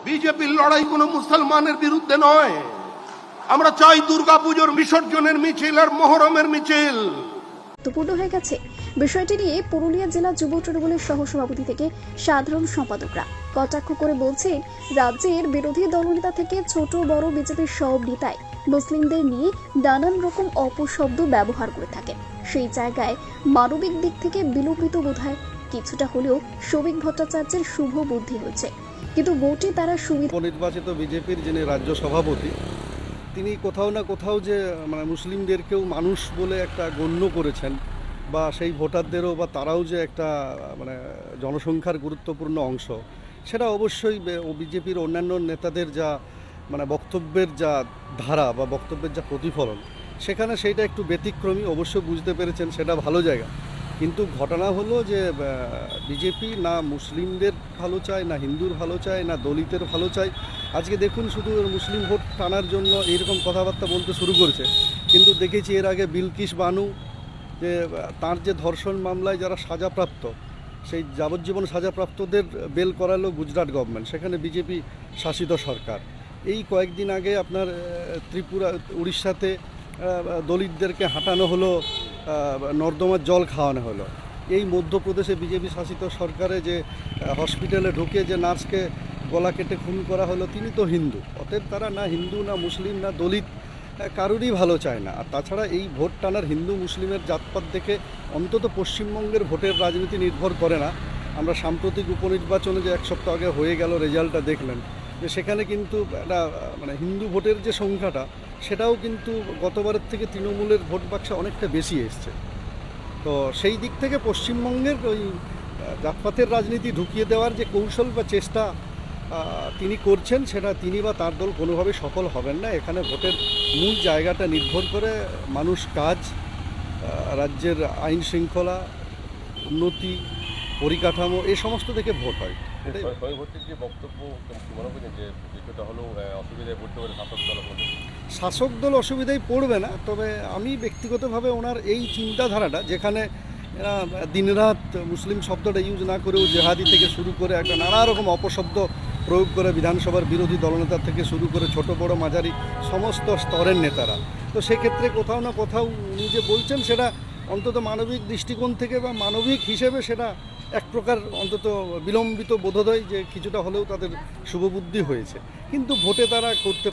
বিজেপির লড়াই কোনো মুসলমানের বিরুদ্ধে নয়। আমরা চাই দুর্গাপুজোর বিসর্জনের মিছিল আর মহরমের মিছিল। গুরুত্বপূর্ণ হয়ে গেছে বিষয়টি নিয়ে পুরুলিয়া জেলা যুব তৃণমূলের সহসভাপতি থেকে সাধারণ সম্পাদকরা কটাক্ষ করে বলছেন, রাজ্যের বিরোধী দলনেতা থেকে ছোট বড় বিজেপির সব নেতাই মুসলিমদের নিয়ে নানান রকম অপশব্দ ব্যবহার করে থাকেন। সেই জায়গায় মানবিক দিক থেকে বিলোপিত বোধহয় কিছুটা হলেও শ্রমিক ভট্টাচার্যের শুভ বুদ্ধি হয়েছে, কিন্তু ভোটে তারা সুবিধা। নির্বাচিত বিজেপির যিনি রাজ্য সভাপতি, তিনি কোথাও না কোথাও যে মুসলিমদেরকেও মানুষ বলে একটা গণ্য করেছেন, বা সেই ভোটারদেরও বা তারাও যে একটা জনসংখ্যার গুরুত্বপূর্ণ অংশ, সেটা অবশ্যই বিজেপির অন্যান্য নেতাদের যা বক্তব্যের যা ধারা বা বক্তব্যের যা প্রতিফলন, সেখানে সেইটা একটু ব্যতিক্রমী অবশ্য বুঝতে পেরেছেন, সেটা ভালো জায়গা। কিন্তু ঘটনা হলো যে বিজেপি না মুসলিমদের ভালো চায়, না হিন্দুর ভালো চায়, না দলিতের ভালো চায়। আজকে দেখুন শুধু মুসলিম ভোট টানার জন্য এইরকম কথাবার্তা বলতে শুরু করেছে। কিন্তু দেখেছি এর আগে বিলকিস বানু, যে তার যে ধর্ষণ মামলায় যারা সাজাপ্রাপ্ত, সেই যাবজ্জীবন সাজাপ্রাপ্তদের বেল করালো গুজরাট গভর্নমেন্ট, সেখানে বিজেপি শাসিত সরকার। এই কয়েকদিন আগে আপনার ত্রিপুরা উড়িষ্যাতে দলিতদেরকে হাঁটানো হলো, নর্দমার জল খাওয়ানো হলো। এই মধ্যপ্রদেশে বিজেপি শাসিত সরকারে যে হসপিটালে ঢুকে যে নার্সকে গলা কেটে খুন করা হলো, তিনি তো হিন্দু। অতএব তারা না হিন্দু, না মুসলিম, না দলিত, কারুরই ভালো চায় না। আর তাছাড়া এই ভোট টানার হিন্দু মুসলিমের জাতপাত দেখে অন্তত পশ্চিমবঙ্গের ভোটের রাজনীতি নির্ভর করে না। আমরা সাম্প্রতিক উপনির্বাচনে যে এক সপ্তাহ আগে হয়ে গেল রেজাল্টটা দেখলেন, যে সেখানে কিন্তু একটা হিন্দু ভোটের যে সংখ্যাটা, সেটাও কিন্তু গতবারের থেকে তৃণমূলের ভোট বাক্সে অনেকটা বেশি এসছে। তো সেই দিক থেকে পশ্চিমবঙ্গের ওই জাতপাতের রাজনীতি ঢুকিয়ে দেওয়ার যে কৌশল বা চেষ্টা তিনি করছেন, সেটা তিনি বা তার দল কোনোভাবে সফল হবেন না। এখানে ভোটের মূল জায়গাটা নির্ভর করে মানুষ, কাজ, রাজ্যের আইন শৃঙ্খলা, উন্নতি, পরিকাঠামো, এই সমস্ত থেকে ভোট হয়। এটাই যে বক্তব্য মনে করছেন যে কিছুটা হলেও অসুবিধায় পড়তে পারে শাসক দল। শাসক দল অসুবিধায় পড়বে না, তবে আমি ব্যক্তিগতভাবে ওনার এই চিন্তাধারাটা, যেখানে এরা দিনরাত মুসলিম শব্দটা ইউজ না করেও জেহাদি থেকে শুরু করে একটা নানা রকম অপশব্দ প্রয়োগ করে বিধানসভার বিরোধী দলনেতা থেকে শুরু করে ছোট বড় মাঝারি সমস্ত স্তরের নেতারা, তো সেক্ষেত্রে কোথাও না কোথাও উনি যে বলছেন, সেটা অন্তত মানবিক দৃষ্টিকোণ থেকে বা মানবিক হিসেবে সেটা এক প্রকার অন্তত বিলম্বিত বোধোদয়, যে কিছুটা হলেও তাদের শুভবুদ্ধি হয়েছে। কিন্তু ভোটে তারা করতে